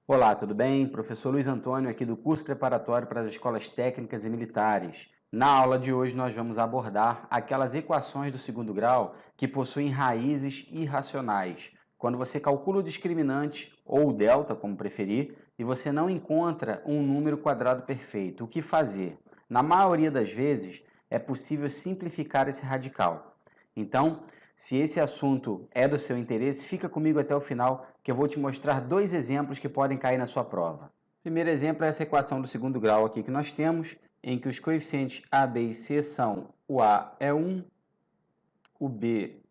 Olá, tudo bem? Professor Luiz Antônio aqui do curso preparatório para as escolas técnicas e militares. Na aula de hoje nós vamos abordar aquelas equações do segundo grau que possuem raízes irracionais. Quando você calcula o discriminante ou o delta, como preferir, e você não encontra um número quadrado perfeito, o que fazer? Na maioria das vezes é possível simplificar esse radical. Então, se esse assunto é do seu interesse, fica comigo até o final que eu vou te mostrar dois exemplos que podem cair na sua prova. O primeiro exemplo é essa equação do segundo grau aqui que nós temos, em que os coeficientes a, b e c são: o a é 1, o b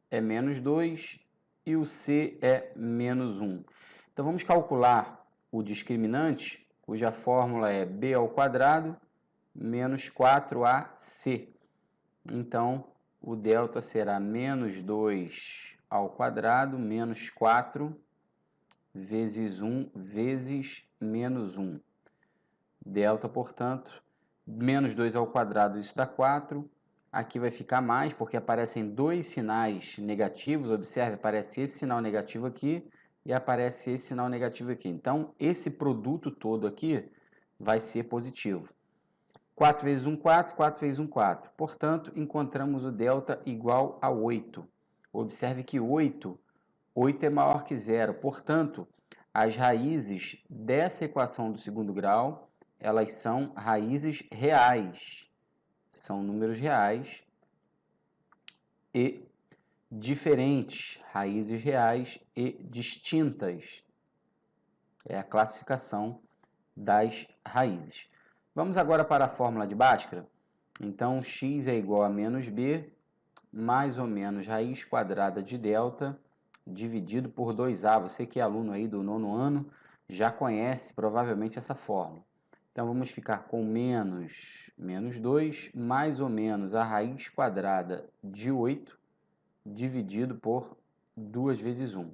é menos 2 e o c é menos 1. Então vamos calcular o discriminante, cuja fórmula é b ao quadrado menos 4ac. Então, o delta será menos 2 ao quadrado menos 4 vezes 1 vezes menos 1. Delta, portanto, menos 2 ao quadrado, isso dá 4. Aqui vai ficar mais, porque aparecem dois sinais negativos. Observe, aparece esse sinal negativo aqui e aparece esse sinal negativo aqui. Então, esse produto todo aqui vai ser positivo. 4 vezes 1, 4, 4 vezes 1, 4. Portanto, encontramos o delta igual a 8. Observe que 8 é maior que zero. Portanto, as raízes dessa equação do segundo grau, elas são raízes reais. São números reais e diferentes, raízes reais e distintas. É a classificação das raízes. Vamos agora para a fórmula de Bhaskara. Então, x é igual a menos b, mais ou menos raiz quadrada de delta, dividido por 2a. Você que é aluno aí do nono ano, já conhece provavelmente essa fórmula. Então, vamos ficar com menos 2, mais ou menos a raiz quadrada de 8, dividido por 2 vezes 1.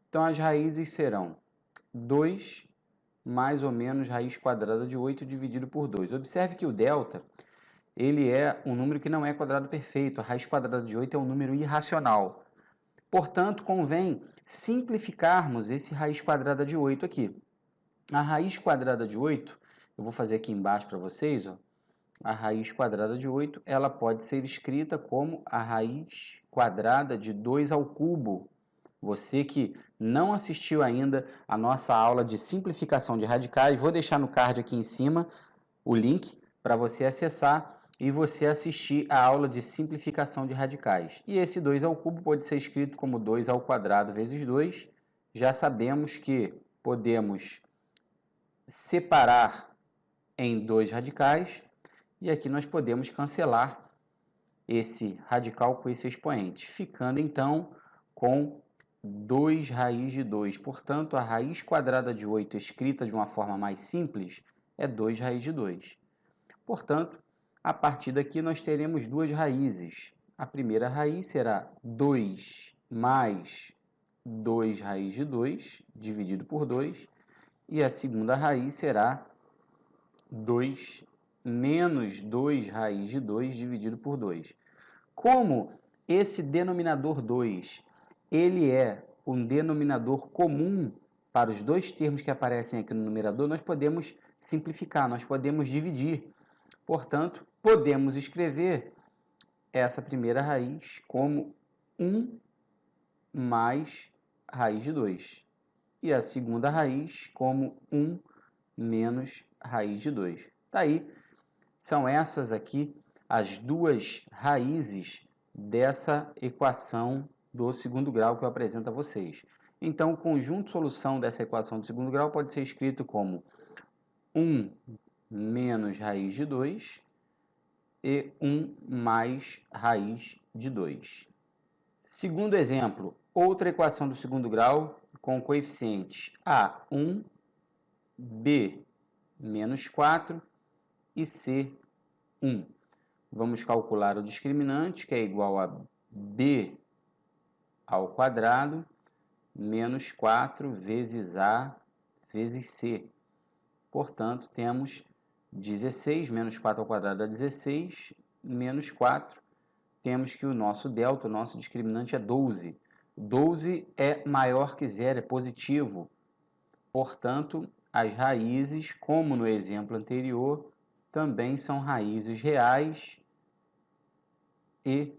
Então, as raízes serão 2 mais ou menos raiz quadrada de 8 dividido por 2. Observe que o delta, ele é um número que não é quadrado perfeito. A raiz quadrada de 8 é um número irracional. Portanto, convém simplificarmos esse raiz quadrada de 8 aqui. A raiz quadrada de 8, eu vou fazer aqui embaixo para vocês, ó. A raiz quadrada de 8, ela pode ser escrita como a raiz quadrada de 2 ao cubo. Você que não assistiu ainda a nossa aula de simplificação de radicais, vou deixar no card aqui em cima o link para você acessar e você assistir a aula de simplificação de radicais. E esse 2 ao cubo pode ser escrito como 2 ao quadrado vezes 2. Já sabemos que podemos separar em dois radicais e aqui nós podemos cancelar esse radical com esse expoente, ficando então com 2 raiz de 2. Portanto, a raiz quadrada de 8 escrita de uma forma mais simples é 2 raiz de 2. Portanto, a partir daqui nós teremos duas raízes. A primeira raiz será 2 mais 2 raiz de 2, dividido por 2. E a segunda raiz será 2 menos 2 raiz de 2, dividido por 2. Como esse denominador 2, ele é um denominador comum para os dois termos que aparecem aqui no numerador, nós podemos simplificar, nós podemos dividir. Portanto, podemos escrever essa primeira raiz como 1 mais raiz de 2. E a segunda raiz como 1 menos raiz de 2. Tá aí, são essas aqui as duas raízes dessa equação do segundo grau que eu apresento a vocês. Então, o conjunto solução dessa equação do segundo grau pode ser escrito como 1 menos raiz de 2 e 1 mais raiz de 2. Segundo exemplo, outra equação do segundo grau com coeficientes A1, B menos 4 e C1. Vamos calcular o discriminante, que é igual a B ao quadrado menos 4 vezes A vezes C. Portanto, temos 16, menos 4 ao quadrado dá 16, menos 4. Temos que o nosso delta, o nosso discriminante é 12. 12 é maior que zero, é positivo. Portanto, as raízes, como no exemplo anterior, também são raízes reais e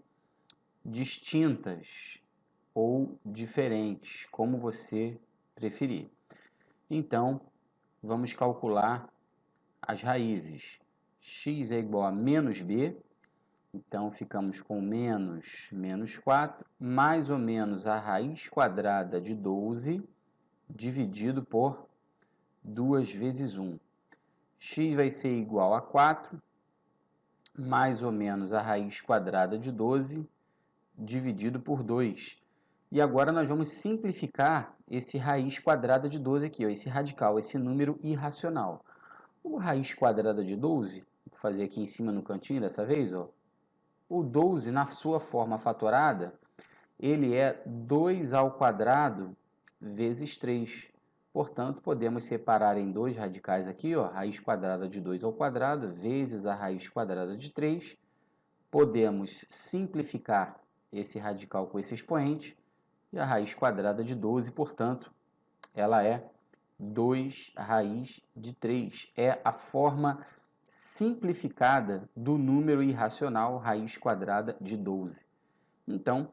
distintas ou diferentes, como você preferir. Então, vamos calcular as raízes. X é igual a menos b, então ficamos com menos 4, mais ou menos a raiz quadrada de 12, dividido por 2 vezes 1. X vai ser igual a 4, mais ou menos a raiz quadrada de 12, dividido por 2. E agora nós vamos simplificar esse raiz quadrada de 12 aqui, ó, esse radical, esse número irracional. O raiz quadrada de 12, vou fazer aqui em cima no cantinho dessa vez, ó, o 12 na sua forma fatorada, ele é 2 ao quadrado vezes 3. Portanto, podemos separar em dois radicais aqui, ó, raiz quadrada de 2 ao quadrado vezes a raiz quadrada de 3. Podemos simplificar esse radical com esse expoente, e a raiz quadrada de 12, portanto, ela é 2 raiz de 3. É a forma simplificada do número irracional raiz quadrada de 12. Então,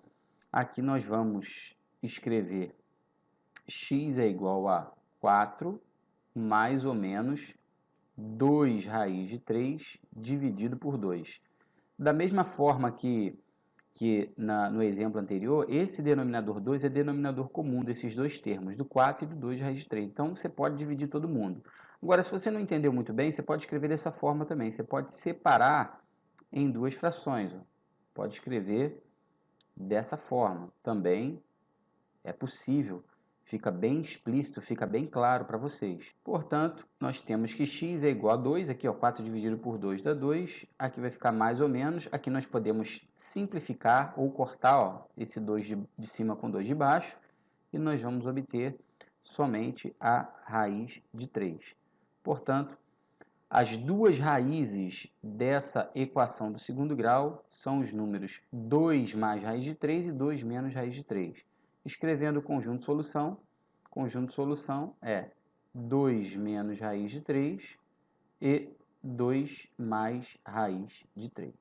aqui nós vamos escrever x é igual a 4 mais ou menos 2 raiz de 3 dividido por 2. Da mesma forma que no exemplo anterior, esse denominador 2 é denominador comum desses dois termos, do 4 e do 2 raiz de 3. Então, você pode dividir todo mundo. Agora, se você não entendeu muito bem, você pode escrever dessa forma também. Você pode separar em duas frações. Ó. Pode escrever dessa forma. Também é possível. Fica bem explícito, fica bem claro para vocês. Portanto, nós temos que x é igual a 2, aqui ó, 4 dividido por 2 dá 2, aqui vai ficar mais ou menos, aqui nós podemos simplificar ou cortar ó, esse 2 de cima com 2 de baixo, e nós vamos obter somente a raiz de 3. Portanto, as duas raízes dessa equação do segundo grau são os números 2 mais raiz de 3 e 2 menos raiz de 3. Escrevendo o conjunto de solução é 2 menos raiz de 3 e 2 mais raiz de 3.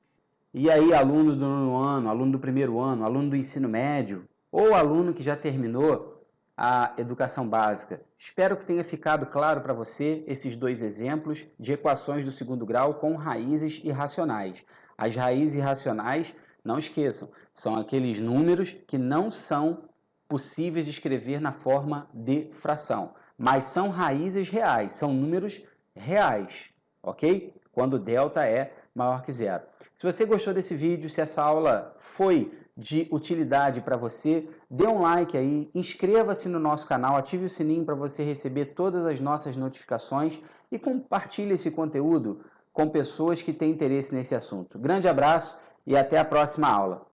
E aí, aluno do nono ano, aluno do primeiro ano, aluno do ensino médio, ou aluno que já terminou a educação básica, espero que tenha ficado claro para você esses dois exemplos de equações do segundo grau com raízes irracionais. As raízes irracionais, não esqueçam, são aqueles números que não são possíveis de escrever na forma de fração, mas são raízes reais, são números reais, ok? Quando delta é maior que zero. Se você gostou desse vídeo, se essa aula foi de utilidade para você, dê um like aí, inscreva-se no nosso canal, ative o sininho para você receber todas as nossas notificações e compartilhe esse conteúdo com pessoas que têm interesse nesse assunto. Grande abraço e até a próxima aula.